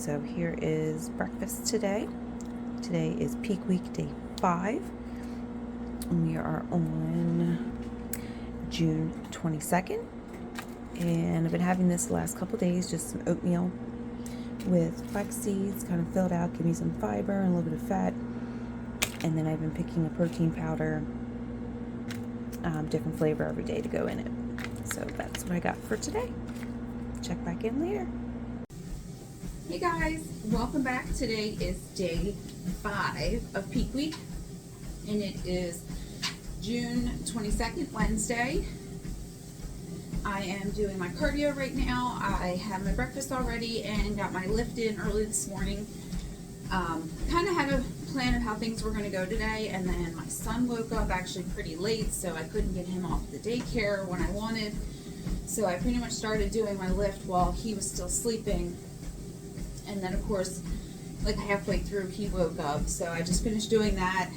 So here is breakfast today. Today is peak week day 5. We are on June 22nd. And I've been having this the last couple days, just some oatmeal with flax seeds, kind of filled out, give me some fiber and a little bit of fat. And then I've been picking a protein powder, different flavor every day to go in it. So that's what I got for today. Check back in later. Hey guys, welcome back. Today is day 5 of peak week, and it is June 22nd, Wednesday. I am doing my cardio right now. I have my breakfast already and got my lift in early this morning. Kind of had a plan of how things were going to go today, and then my son woke up actually pretty late, so I couldn't get him off the daycare when I wanted. So I pretty much started doing my lift while he was still sleeping. And then, of course, like halfway through, he woke up. So I just finished doing that.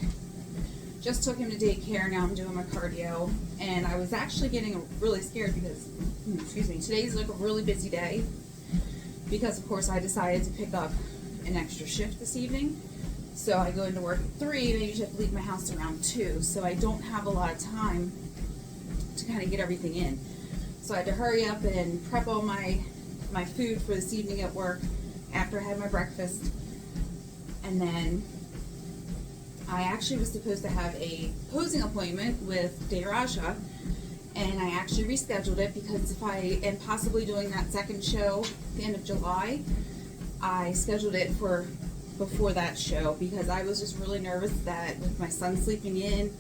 Just took him to daycare. Now I'm doing my cardio. And I was actually getting really scared because, today's like a really busy day. Because, of course, I decided to pick up an extra shift this evening. So I go into work at 3, and I usually have to leave my house around 2. So I don't have a lot of time to kind of get everything in. So I had to hurry up and prep all my food for this evening at work after I had my breakfast. And then I actually was supposed to have a posing appointment with Diaries, and I actually rescheduled it because if I am possibly doing that second show at the end of July, I scheduled it for before that show because I was just really nervous that with my son sleeping in,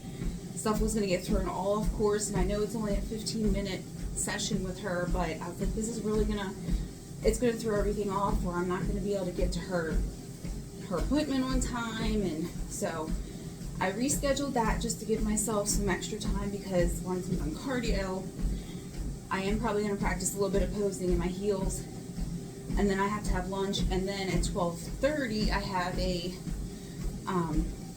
stuff was going to get thrown all off course. And I know it's only a 15-minute session with her, but I was like, this is really it's going to throw everything off, or I'm not going to be able to get to her appointment on time. And so I rescheduled that just to give myself some extra time, because once I'm done cardio, I am probably going to practice a little bit of posing in my heels, and then I have to have lunch, and then at 12:30 I have a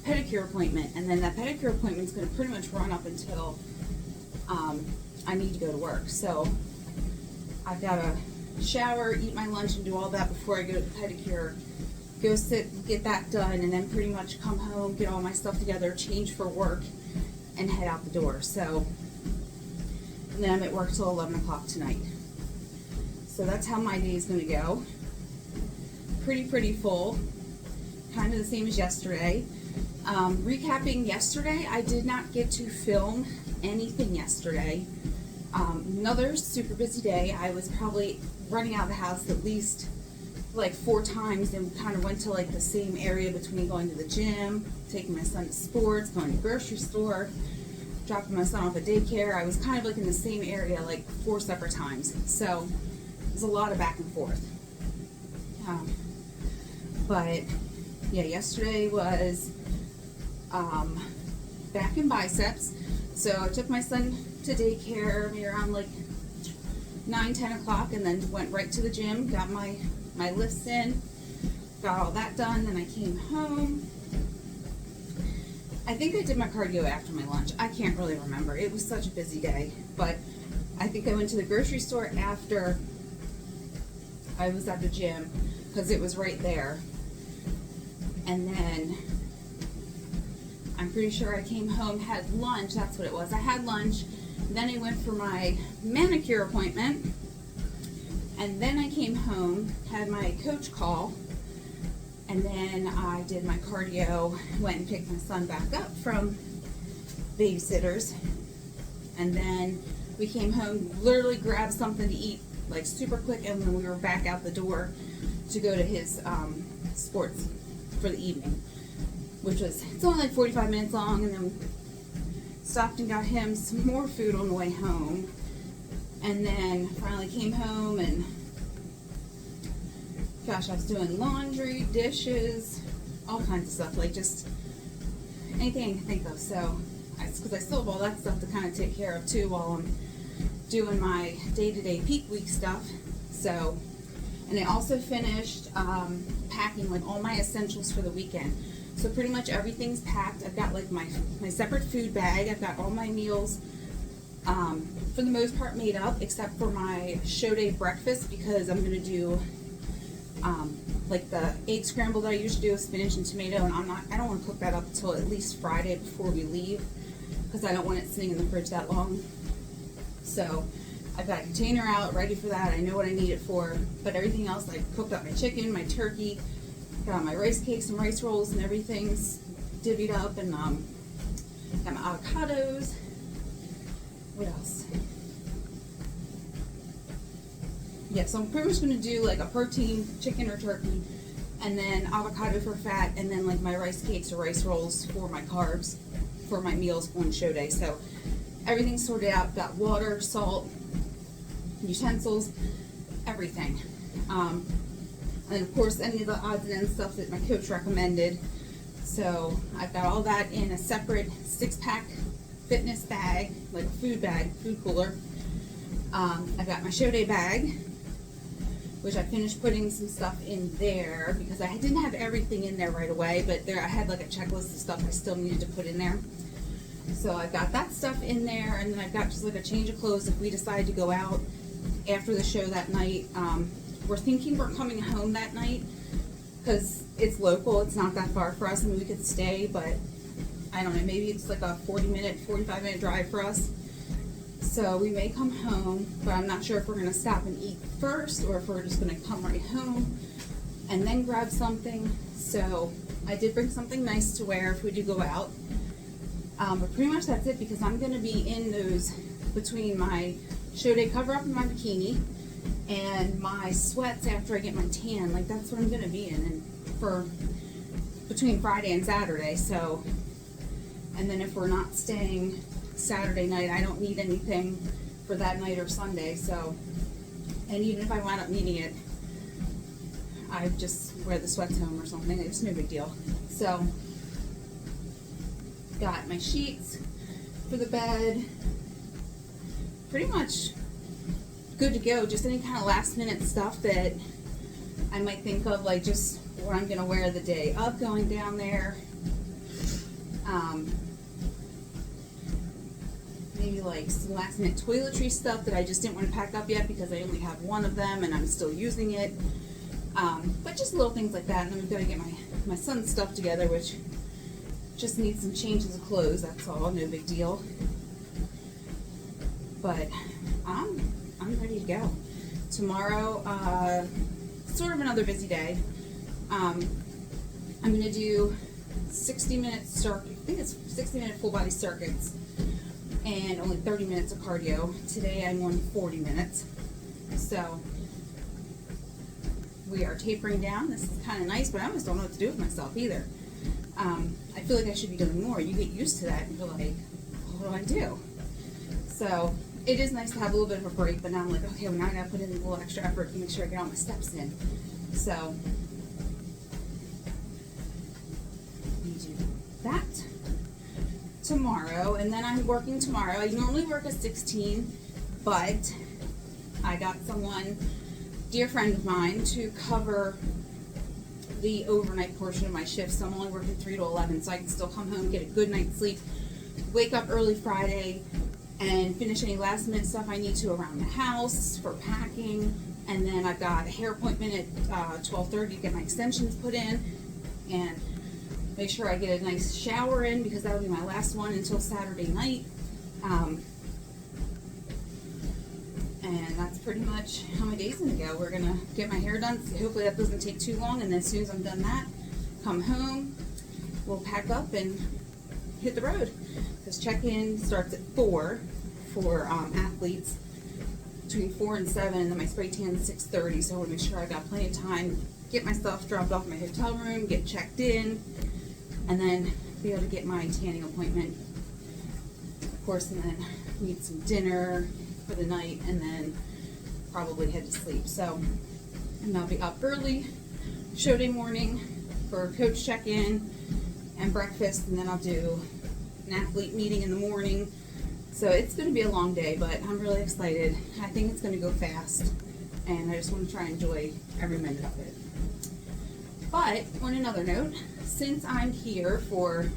pedicure appointment, and then that pedicure appointment is going to pretty much run up until I need to go to work. So I've got to shower, eat my lunch, and do all that before I go to the pedicure, go sit, get that done, and then pretty much come home, get all my stuff together, change for work, and head out the door. So, and then I'm at work till 11 o'clock tonight. So that's how my day is going to go. Pretty full, kind of the same as yesterday. Recapping yesterday, I did not get to film anything yesterday. Another super busy day. I was probably running out of the house at least like 4 times, and kind of went to like the same area between going to the gym, taking my son to sports, going to the grocery store, dropping my son off at daycare. I was kind of like in the same area like 4 separate times. So there's a lot of back and forth. But yeah, yesterday was back and biceps. So I took my son to daycare maybe around like 9-10 o'clock, and then went right to the gym, got my lifts in, got all that done. Then I came home. I think I did my cardio after my lunch. I can't really remember. It was such a busy day, but I think I went to the grocery store after I was at the gym because it was right there. And then I'm pretty sure I came home, had lunch. That's what it was. I had lunch. Then I went for my manicure appointment. And then I came home, had my coach call. And then I did my cardio, went and picked my son back up from babysitters. And then we came home, literally grabbed something to eat, like super quick. And then we were back out the door to go to his sports for the evening, which was, it's only like 45 minutes long. And then stopped and got him some more food on the way home, and then finally came home, and gosh, I was doing laundry, dishes, all kinds of stuff, like just anything I can think of. So because I still have all that stuff to kind of take care of too while I'm doing my day-to-day peak week stuff. So, and I also finished packing like all my essentials for the weekend. So pretty much everything's packed. I've got like my separate food bag. I've got all my meals for the most part made up, except for my show day breakfast, because I'm going to do like the egg scramble that I usually do with spinach and tomato, and I don't want to cook that up until at least Friday before we leave, because I don't want it sitting in the fridge that long. So I've got a container out ready for that. I know what I need it for, but everything else, I cooked up my chicken, my turkey, got my rice cakes and rice rolls and everything's divvied up, and got my avocados. What else? Yeah, so I'm pretty much going to do like a protein chicken or turkey, and then avocado for fat, and then like my rice cakes or rice rolls for my carbs for my meals on show day. So everything's sorted out. Got water, salt, utensils, everything. And of course any of the odds and ends stuff that my coach recommended. So I've got all that in a separate 6-pack fitness bag, like a food bag, food cooler. I've got my show day bag, which I finished putting some stuff in there because I didn't have everything in there right away, but I had like a checklist of stuff I still needed to put in there. So I've got that stuff in there, and then I've got just like a change of clothes if we decide to go out after the show that night. We're thinking we're coming home that night because it's local, it's not that far for us. I mean, we could stay, but I don't know, maybe it's like a 45-minute drive for us. So we may come home, but I'm not sure if we're going to stop and eat first or if we're just going to come right home and then grab something. So I did bring something nice to wear if we do go out. But pretty much that's it, because I'm going to be in those between my show day cover up and my bikini and my sweats after I get my tan. Like, that's what I'm going to be in and for between Friday and Saturday. So, and then if we're not staying Saturday night, I don't need anything for that night or Sunday. So, and even if I wind up needing it, I just wear the sweats home or something. It's no big deal. So, got my sheets for the bed. Pretty much good to go. Just any kind of last minute stuff that I might think of, like just what I'm going to wear the day of going down there. Maybe like some last minute toiletry stuff that I just didn't want to pack up yet because I only have one of them and I'm still using it. But just little things like that. And then we've got to get my son's stuff together, which just needs some changes of clothes. That's all. No big deal. But I'm ready to go. Tomorrow, sort of another busy day. I'm going to do 60-minute circuit. I think it's 60-minute full body circuits and only 30 minutes of cardio. Today I'm on 40 minutes. So we are tapering down. This is kind of nice, but I almost don't know what to do with myself either. I feel like I should be doing more. You get used to that and you're like, what do I do? So it is nice to have a little bit of a break, but now I'm like, okay, well, now I gotta put in a little extra effort to make sure I get all my steps in. So we do that tomorrow, and then I'm working tomorrow. I normally work at 16, but I got someone, dear friend of mine, to cover the overnight portion of my shift. So I'm only working 3 to 11, so I can still come home, get a good night's sleep, wake up early Friday, and finish any last minute stuff I need to around the house for packing. And then I've got a hair appointment at 12:30 to get my extensions put in and make sure I get a nice shower in, because that'll be my last one until Saturday night. And that's pretty much how my day's gonna go. We're gonna get my hair done. Hopefully that doesn't take too long, and then as soon as I'm done that, come home, we'll pack up and hit the road. Because check-in starts at 4 for athletes, between 4 and 7, and then my spray tan is 6:30. So I want to make sure I got plenty of time, get my stuff dropped off in my hotel room, get checked in, and then be able to get my tanning appointment, of course, and then eat some dinner for the night, and then probably head to sleep. So, and I'll be up early, show day morning for coach check-in and breakfast, and then I'll do an athlete meeting in the morning. So it's going to be a long day, but I'm really excited. I think it's going to go fast, and I just want to try and enjoy every minute of it. But on another note, since I'm here for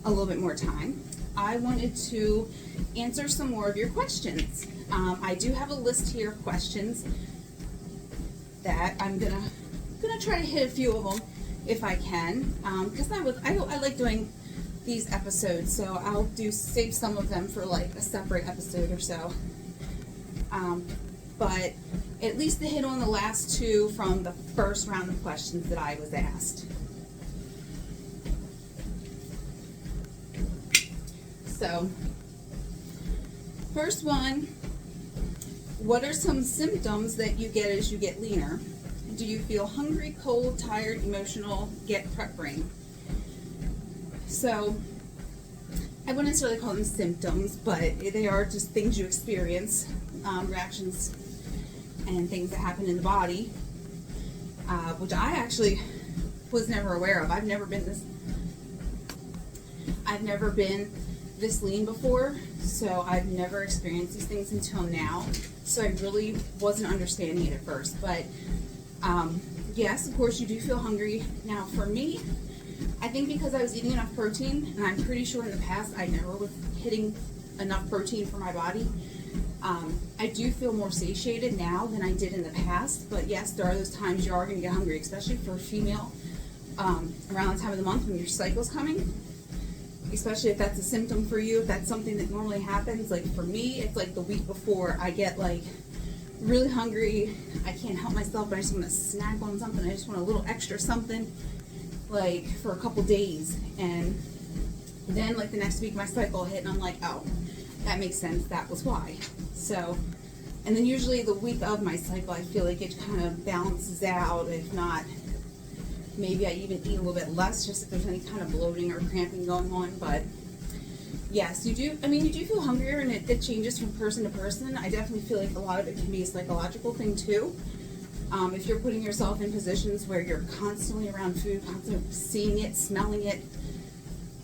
a little bit more time, I wanted to answer some more of your questions. I do have a list here of questions that I'm going to gonna try to hit a few of them if I can, because I like doing these episodes, so I'll save some of them for like a separate episode or so. But at least to hit on the last two from the first round of questions that I was asked. So, first one, what are some symptoms that you get as you get leaner? Do you feel hungry, cold, tired, emotional, get prep brain? So, I wouldn't necessarily call them symptoms, but they are just things you experience, reactions and things that happen in the body, which I actually was never aware of. I've never been this lean before, so I've never experienced these things until now. So I really wasn't understanding it at first. But yes, of course, you do feel hungry. Now, for me, I think because I was eating enough protein, and I'm pretty sure in the past I never was hitting enough protein for my body. I do feel more satiated now than I did in the past, but yes, there are those times you are going to get hungry, especially for a female around the time of the month when your cycle's coming, especially if that's a symptom for you, if that's something that normally happens. Like for me, it's like the week before I get like really hungry, I can't help myself, but I just want to snack on something, I just want a little extra something, like for a couple days, and then like the next week my cycle hit and I'm like, oh, that makes sense, that was why. So, and then usually the week of my cycle I feel like it kind of balances out. If not, maybe I even eat a little bit less just if there's any kind of bloating or cramping going on. But yes, you do feel hungrier, and it changes from person to person. I definitely feel like a lot of it can be a psychological thing too. If you're putting yourself in positions where you're constantly around food, constantly seeing it, smelling it,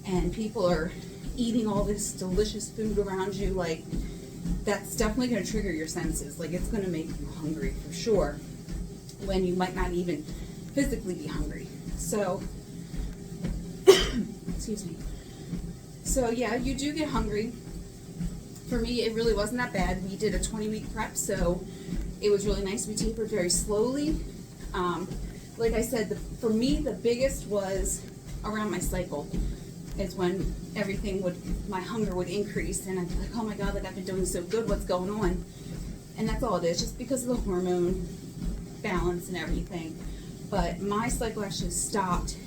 and people are eating all this delicious food around you, like that's definitely going to trigger your senses. Like it's going to make you hungry for sure, when you might not even physically be hungry. So, excuse me. So yeah, you do get hungry. For me, it really wasn't that bad. We did a 20-week prep, so it was really nice. We tapered very slowly. Like I said, for me, the biggest was around my cycle. Is when my hunger would increase, and I'd be like, oh my God, like I've been doing so good, what's going on? And that's all it is, just because of the hormone balance and everything. But my cycle actually stopped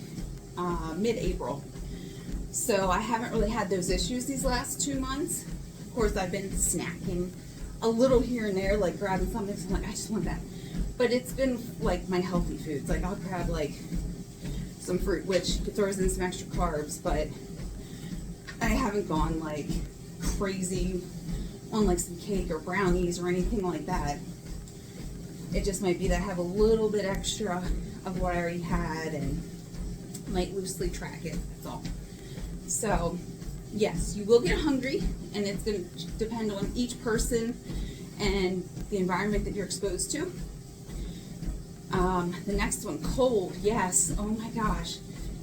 mid-April. So I haven't really had those issues these last 2 months. Of course, I've been snacking a little here and there, like grabbing something, so I'm like, I just want that. But it's been like my healthy foods. Like I'll grab like some fruit, which throws in some extra carbs, but I haven't gone like crazy on like some cake or brownies or anything like that. It just might be that I have a little bit extra of what I already had and might loosely track it, that's all. So yes, you will get hungry, and it's going to depend on each person and the environment that you're exposed to. The next one, cold. Yes, oh my gosh.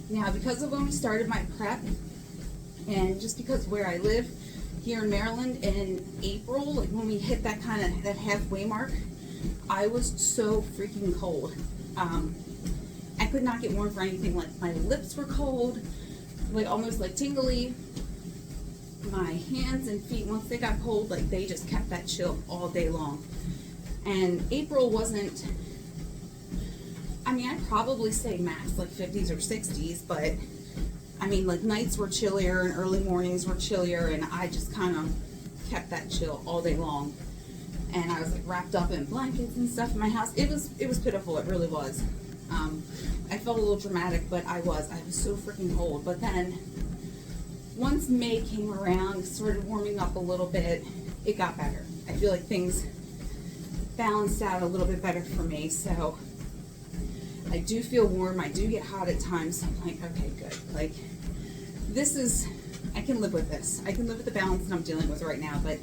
Now, because of when we started my prep, and just because where I live here in Maryland, in April, like when we hit that halfway mark, I was so freaking cold. I could not get warm for anything. Like my lips were cold, like almost like tingly. My hands and feet, once they got cold, like they just kept that chill all day long. And April wasn't, I mean, I'd probably say max like 50s or 60s, but I mean, like nights were chillier and early mornings were chillier, and I just kind of kept that chill all day long. And I was like wrapped up in blankets and stuff in my house. It was pitiful. It really was. I felt a little dramatic, but I was so freaking cold. But then once May came around, started warming up a little bit, it got better. I feel like things balanced out a little bit better for me. So I do feel warm. I do get hot at times. So I'm like, okay, good. Like I can live with this. I can live with the balance that I'm dealing with right now. But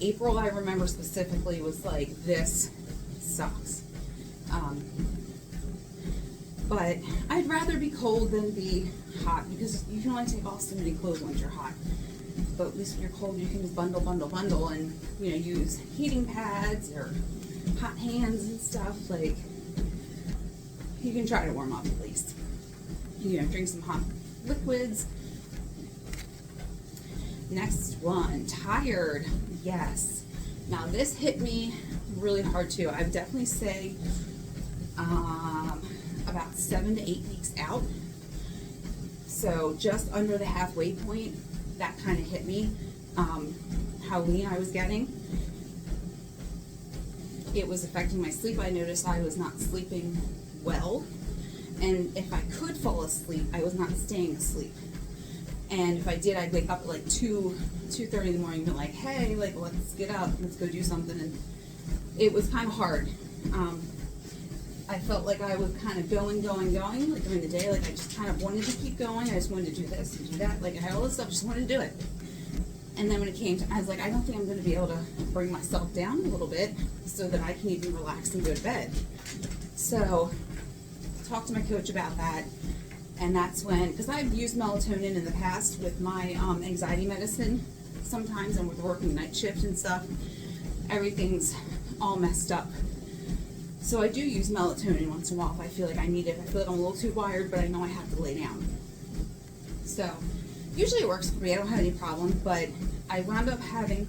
April, I remember specifically, was like, this sucks. But I'd rather be cold than be hot, because you can only take off so many clothes once you're hot. But at least when you're cold, you can just bundle, and use heating pads or hot hands and stuff. Like, you can try to warm up at least. You know, drink some hot liquids. Next one, tired. Yes. Now this hit me really hard too. I would definitely say about 7 to 8 weeks out. So just under the halfway point, that kind of hit me. How lean I was getting. It was affecting my sleep. I noticed I was not sleeping well. And if I could fall asleep, I was not staying asleep. And if I did, I'd wake up at like 2:30 in the morning and be like, hey, like, let's get up, let's go do something. And it was kind of hard. I felt like I was kind of going, like during the day, like I just kind of wanted to keep going. I just wanted to do this and do that. Like I had all this stuff, just wanted to do it. And then when it came to, I was like, I don't think I'm going to be able to bring myself down a little bit so that I can even relax and go to bed. So talked to my coach about that. And that's when, because I've used melatonin in the past with my anxiety medicine sometimes, and with working night shift and stuff, everything's all messed up. So I do use melatonin once in a while if I feel like I need it. If I feel like I'm a little too wired, but I know I have to lay down. So usually it works for me. I don't have any problem, but I wound up having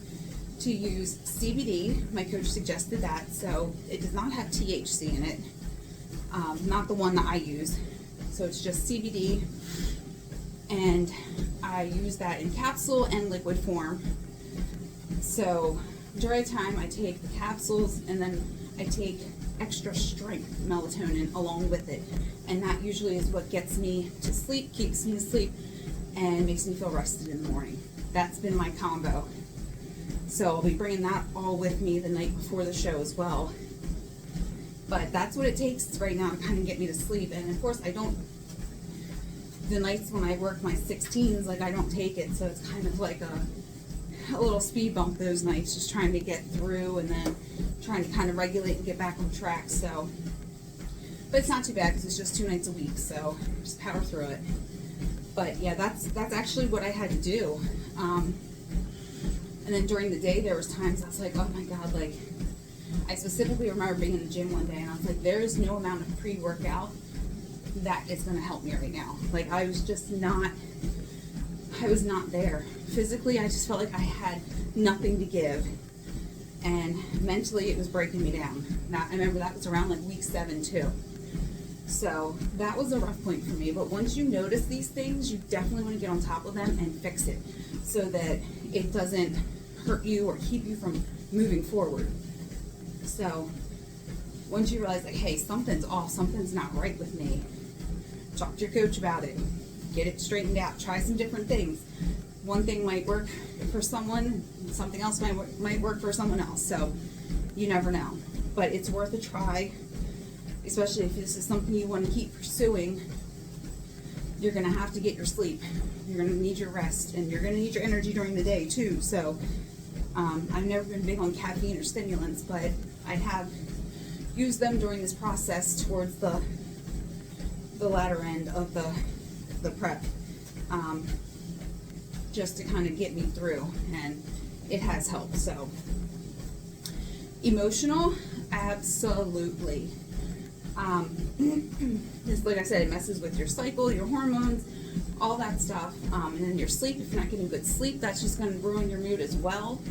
to use CBD. My coach suggested that, so it does not have THC in it. Not the one that I use. So it's just CBD, and I use that in capsule and liquid form. So during the time I take the capsules, and then I take extra strength melatonin along with it, and that usually is what gets me to sleep, keeps me asleep, and makes me feel rested in the morning. That's been my combo. So I'll be bringing that all with me the night before the show as well. But that's what it takes right now to kind of get me to sleep. And of course I don't, the nights when I work my 16s, like I don't take it, so it's kind of like a little speed bump those nights, just trying to get through and then trying to kind of regulate and get back on track. So, but it's not too bad because it's just 2 nights a week, so just power through it. But yeah, that's actually what I had to do. And then during the day, there was times I was like, oh my God, like I specifically remember being in the gym one day and I was like, there is no amount of pre-workout that is going to help me right now. Like I was not there. Physically, I just felt like I had nothing to give. And mentally, it was breaking me down. Now, I remember that was around like week 7 too. So that was a rough point for me. But once you notice these things, you definitely want to get on top of them and fix it so that it doesn't hurt you or keep you from moving forward. So once you realize like, hey, something's off, something's not right with me, talk to your coach about it, get it straightened out, try some different things. One thing might work for someone, something else might work for someone else. So you never know, but it's worth a try, especially if this is something you want to keep pursuing. You're going to have to get your sleep. You're going to need your rest, and you're going to need your energy during the day too. So I've never been big on caffeine or stimulants, but I have used them during this process towards the latter end of the prep, just to kind of get me through, and it has helped. So emotional, absolutely. Just like I said, it messes with your cycle, your hormones, all that stuff, and then your sleep. If you're not getting good sleep, that's just going to ruin your mood as well.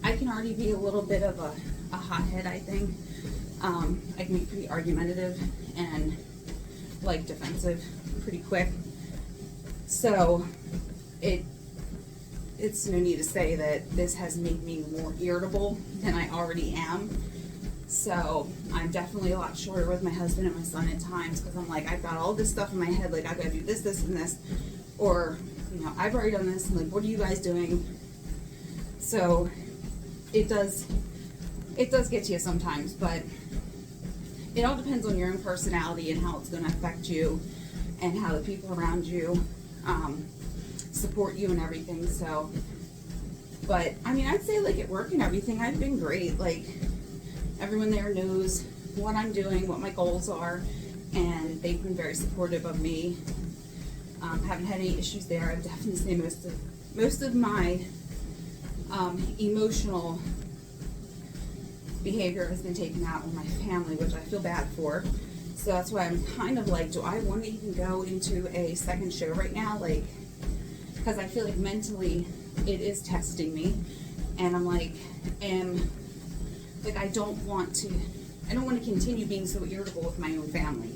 I can already be a little bit of a hothead, I think. I can be pretty argumentative and like defensive pretty quick. So it's no need to say that this has made me more irritable than I already am. So I'm definitely a lot shorter with my husband and my son at times, because I'm like, I've got all this stuff in my head, like I've got to do this, this, and this, or I've already done this, and like, what are you guys doing? So it does get to you sometimes, but it all depends on your own personality and how it's going to affect you, and how the people around you support you and everything. So, but I mean, I'd say like at work and everything, I've been great. Like everyone there knows what I'm doing, what my goals are, and they've been very supportive of me. Haven't had any issues there. I've definitely say most of my emotional behavior has been taken out on my family, which I feel bad for. So that's why I'm kind of like, do I want to even go into a second show right now? Like, because I feel like mentally it is testing me, and I'm like, I don't want to continue being so irritable with my own family.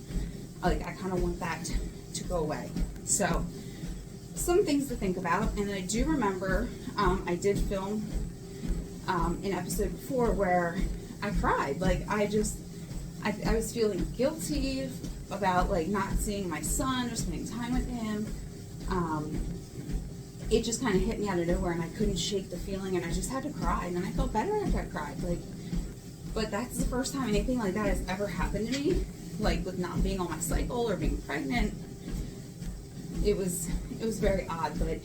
Like, I kind of want that to go away. So, some things to think about. And I do remember I did film an episode before where I cried. Like, I was feeling guilty about like not seeing my son or spending time with him. It just kind of hit me out of nowhere, and I couldn't shake the feeling, and I just had to cry. And then I felt better after I cried. Like, but that's the first time anything like that has ever happened to me. Like, with not being on my cycle or being pregnant. It was very odd, but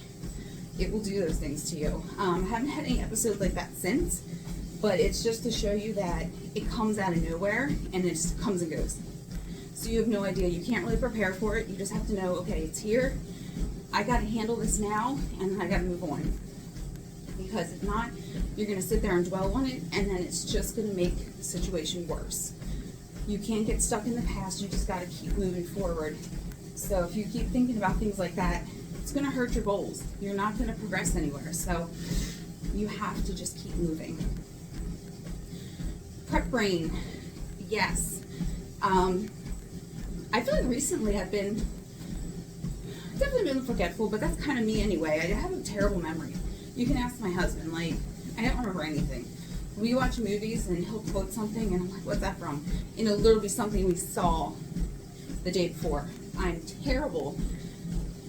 it will do those things to you. I haven't had any episodes like that since, but it's just to show you that it comes out of nowhere and it just comes and goes. So you have no idea. You can't really prepare for it. You just have to know, okay, it's here. I got to handle this now, and then I got to move on. Because if not, you're going to sit there and dwell on it, and then it's just going to make the situation worse. You can't get stuck in the past. You just got to keep moving forward. So if you keep thinking about things like that, it's going to hurt your goals. You're not going to progress anywhere. So you have to just keep moving. Prep brain. Yes. I feel like recently I've definitely been forgetful, but that's kind of me anyway. I have a terrible memory. You can ask my husband. Like, I don't remember anything. We watch movies and he'll quote something and I'm like, what's that from? And it'll literally be something we saw the day before. I'm terrible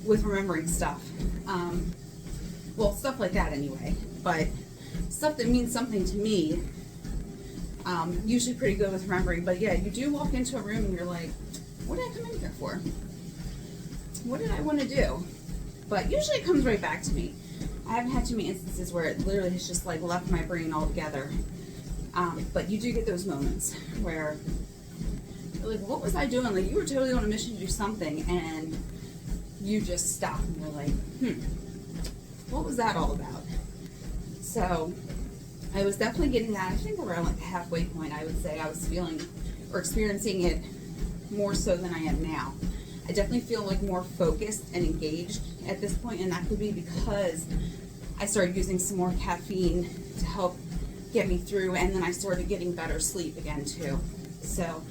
with remembering stuff. Well, stuff like that anyway. But stuff that means something to me, usually pretty good with remembering. But yeah, you do walk into a room and you're like, what did I come in here for? What did I want to do? But usually it comes right back to me. I haven't had too many instances where it literally has just like left my brain altogether. But you do get those moments where you're like, what was I doing? Like, you were totally on a mission to do something and you just stop and you're like, what was that all about? So I was definitely getting that. I think around like the halfway point, I would say I was feeling or experiencing it more so than I am now. I definitely feel like more focused and engaged at this point, and that could be because I started using some more caffeine to help get me through, and then I started getting better sleep again too. So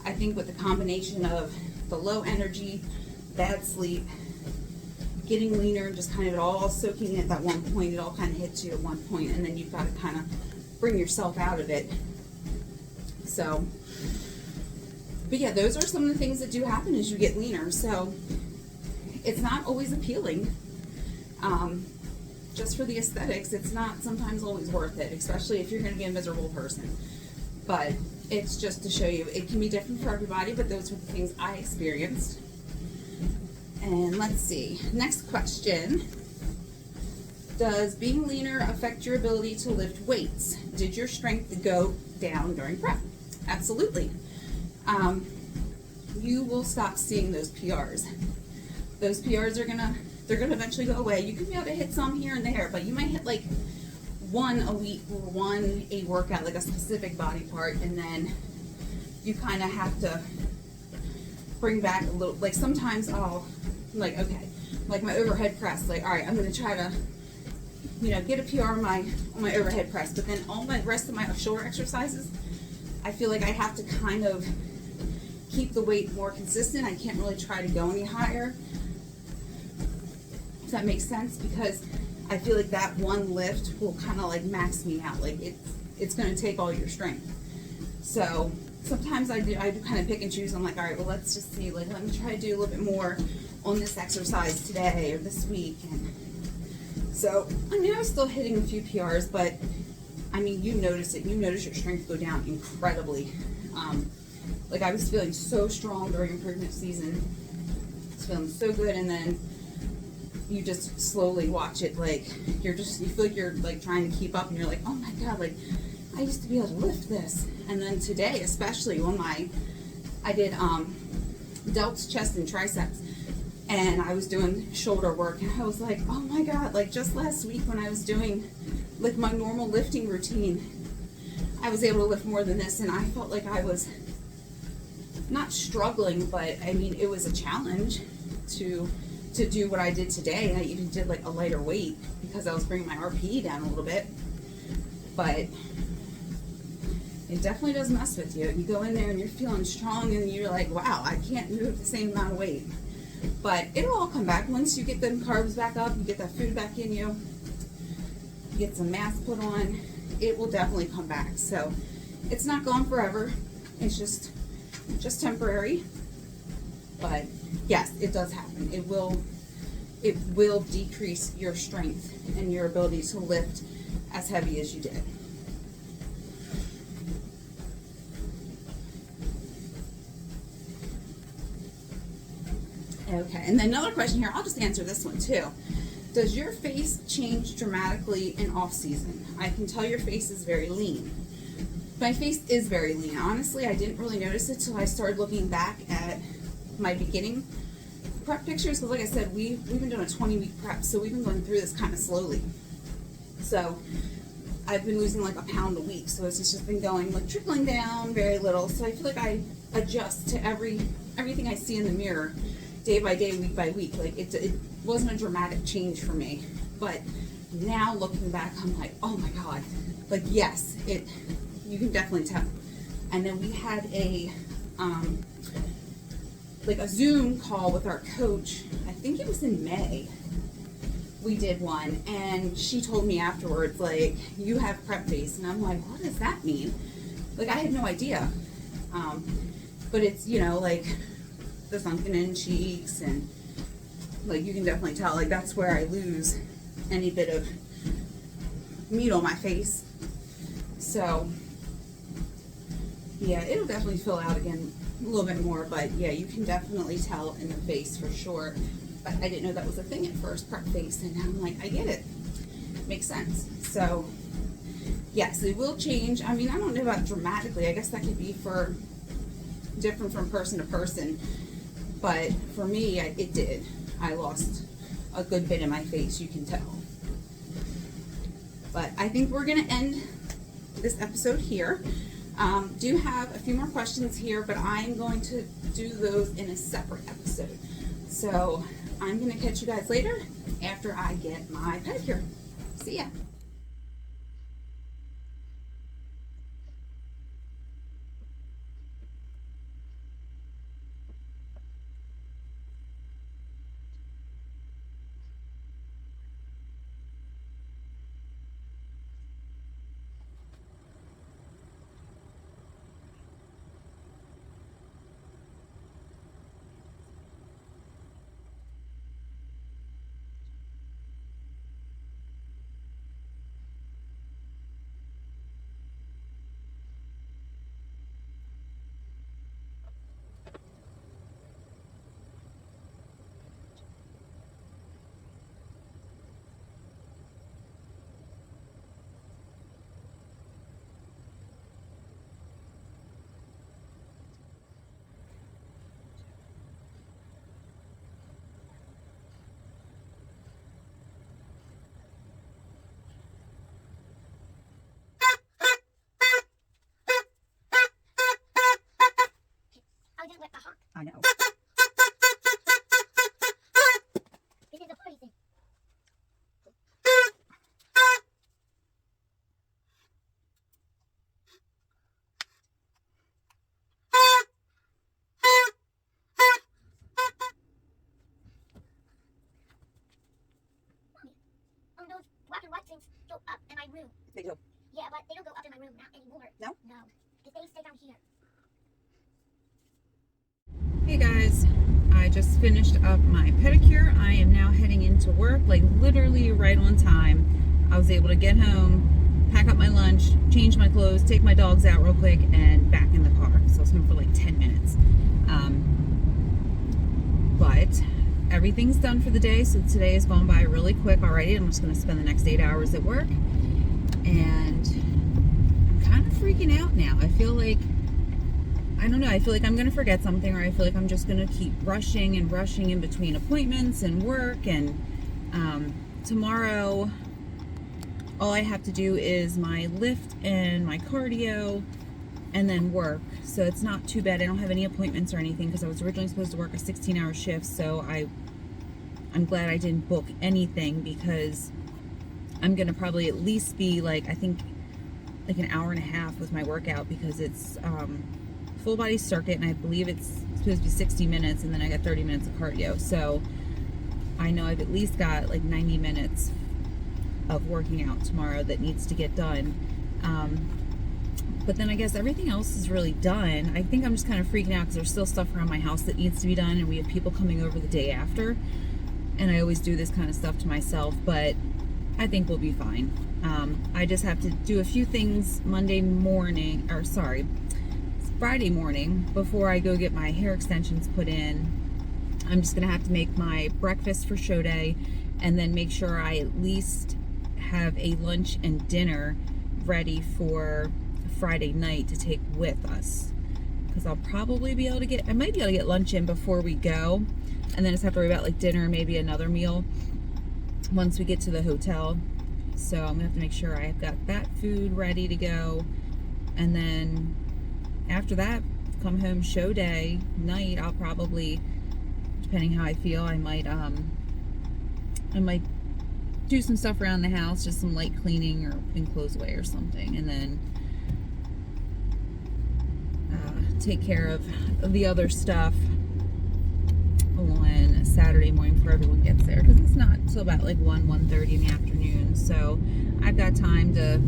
I think with the combination of the low energy, bad sleep, getting leaner, and just kind of it all soaking in at that one point, it all kind of hits you at one point, and then you've got to kind of bring yourself out of it. So, but yeah, those are some of the things that do happen as you get leaner. So it's not always appealing. Just for the aesthetics, it's not sometimes always worth it, especially if you're going to be a miserable person. But it's just to show you, it can be different for everybody, but those are the things I experienced. And let's see, next question. Does being leaner affect your ability to lift weights? Did your strength go down during prep? Absolutely. You will stop seeing those PRs. Those PRs they're gonna eventually go away. You can be able to hit some here and there, but you might hit like one a week or a workout, like a specific body part, and then you kind of have to bring back a little. Like sometimes I'll like, okay, like my overhead press, like, all right, I'm gonna try to, get a PR on my overhead press, but then all my rest of my shoulder exercises, I feel like I have to kind of keep the weight more consistent. I can't really try to go any higher, if that makes sense, because I feel like that one lift will kind of like max me out. Like it's going to take all your strength. So sometimes I do kind of pick and choose. I'm like, all right, well, let's just see, like, let me try to do a little bit more on this exercise today or this week. And so I mean, I was still hitting a few PRs, but I mean, you notice it. You notice your strength go down incredibly. Like I was feeling so strong during improvement season. I was feeling so good, and then you just slowly watch it. Like you feel like you're like trying to keep up, and you're like, oh my god, like I used to be able to lift this. And then today, especially on I did delts, chest, and triceps, and I was doing shoulder work, and I was like, oh my god, like just last week when I was doing like my normal lifting routine, I was able to lift more than this, and I felt like I was not struggling, but I mean, it was a challenge to do what I did today. And I even did like a lighter weight because I was bringing my RPE down a little bit. But it definitely does mess with you. You go in there and you're feeling strong and you're like, wow, I can't move the same amount of weight. But it'll all come back once you get them carbs back up, you get that food back in you, get some mass put on, it will definitely come back. So it's not gone forever. It's just temporary. But yes, it does happen. It will decrease your strength and your ability to lift as heavy as you did. Okay, and then another question here, I'll just answer this one too. Does your face change dramatically in off season? I can tell your face is very lean. My face is very lean. Honestly, I didn't really notice it till I started looking back at my beginning prep pictures, because like I said, we've been doing a 20-week prep, so we've been going through this kind of slowly. So I've been losing like a pound a week, so it's just been going like trickling down very little. So I feel like I adjust to everything I see in the mirror day by day, week by week. Like it wasn't a dramatic change for me, but now looking back, I'm like, oh my god, like yes, you can definitely tell. And then we had a Zoom call with our coach. I think it was in May. We did one, and she told me afterwards, like, you have prep face, and I'm like, what does that mean? Like, I had no idea. But it's, you know, like the sunken in cheeks, and like you can definitely tell, like that's where I lose any bit of meat on my face. So yeah, it'll definitely fill out again a little bit more, but yeah, you can definitely tell in the face for sure. But I didn't know that was a thing at first, prep face, and now I'm like, I get it. Makes sense. So yes, it will change. I mean, I don't know about dramatically. I guess that could be different from person to person. But for me, it did. I lost a good bit of my face, you can tell. But I think we're going to end this episode here. Do have a few more questions here, but I'm going to do those in a separate episode. So I'm going to catch you guys later after I get my pedicure. See ya. I know. This is a party thing. Those black and white things go up in my room. They do. Yeah, but they don't go up in my room, not anymore. No? No. Because they stay down here. Hey guys, I just finished up my pedicure. I am now heading into work, like literally right on time. I was able to get home, pack up my lunch, change my clothes, take my dogs out real quick, and back in the car. So I was home for like 10 minutes. But everything's done for the day, so today has gone by really quick already. I'm just going to spend the next 8 hours at work, and I'm kind of freaking out now. I feel like, I don't know, I feel like I'm going to forget something, or I feel like I'm just going to keep rushing and rushing in between appointments and work. And tomorrow, all I have to do is my lift and my cardio, and then work. So it's not too bad. I don't have any appointments or anything because I was originally supposed to work a 16-hour shift. So I'm glad I didn't book anything because I'm going to probably at least be like, I think like an hour and a half with my workout because it's full body circuit, and I believe it's supposed to be 60 minutes, and then I got 30 minutes of cardio. So I know I've at least got like 90 minutes of working out tomorrow that needs to get done. But then I guess everything else is really done. I think I'm just kind of freaking out because there's still stuff around my house that needs to be done, and we have people coming over the day after. And I always do this kind of stuff to myself, but I think we'll be fine. I just have to do a few things Friday morning before I go get my hair extensions put in. I'm just gonna have to make my breakfast for show day and then make sure I at least have a lunch and dinner ready for Friday night to take with us, because I'll probably be able to I might be able to get lunch in before we go, and then just have to worry about like dinner, maybe another meal once we get to the hotel. So I'm gonna have to make sure I've got that food ready to go, and then after that, come home show day night. I'll probably, depending how I feel, I might do some stuff around the house, just some light cleaning or putting clothes away or something, and then take care of the other stuff on Saturday morning before everyone gets there, because it's not until about like 1:30 in the afternoon. So I've got time to,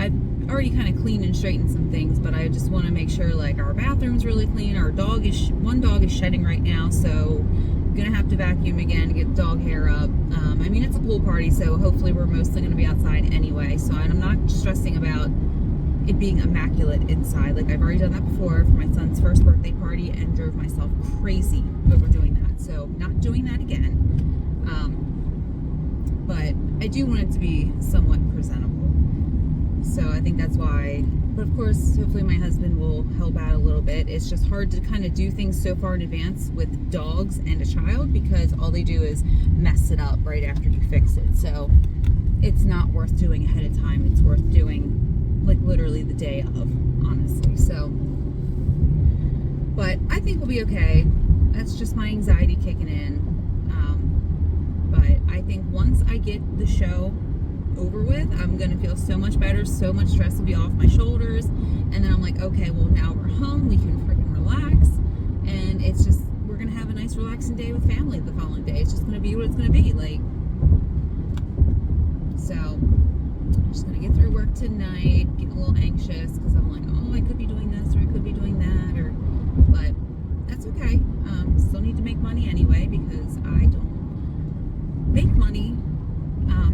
I've already kind of cleaned and straightened some things, but I just want to make sure like our bathroom's really clean. Our one dog is shedding right now, so I'm gonna have to vacuum again to get dog hair up. I mean, it's a pool party, so hopefully we're mostly gonna be outside anyway, so I'm not stressing about it being immaculate inside. Like, I've already done that before for my son's first birthday party and drove myself crazy over doing that, so not doing that again. But I do want it to be somewhat presentable, so I think that's why. But of course, hopefully my husband will help out a little bit. It's just hard to kind of do things so far in advance with dogs and a child, because all they do is mess it up right after you fix it. So it's not worth doing ahead of time. It's worth doing like literally the day of, honestly. So, but I think we'll be okay. That's just my anxiety kicking in. But I think once I get the show over with, I'm gonna feel so much better, so much stress will be off my shoulders, and then I'm like, okay, well, now we're home, we can freaking relax, and it's just, we're gonna have a nice relaxing day with family the following day. It's just gonna be what it's gonna be like. So I'm just gonna get through work tonight, getting a little anxious because I'm like, oh, I could be doing this or I could be doing that, but that's okay. Still need to make money anyway, because I don't make money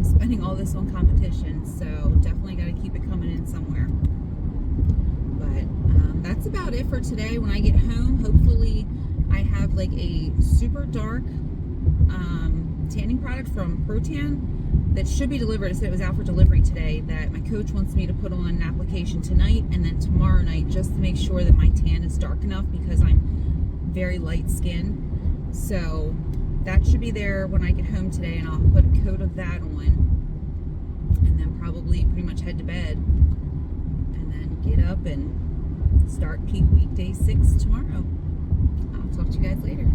spending all this on competition, so definitely got to keep it coming in somewhere. But that's about it for today. When I get home, hopefully I have like a super dark tanning product from Protan that should be delivered. It said it was out for delivery today, that my coach wants me to put on an application tonight and then tomorrow night, just to make sure that my tan is dark enough, because I'm very light skinned. So that should be there when I get home today, and I'll put a coat of that on, and then probably pretty much head to bed, and then get up and start peak week day 6 tomorrow. I'll talk to you guys later.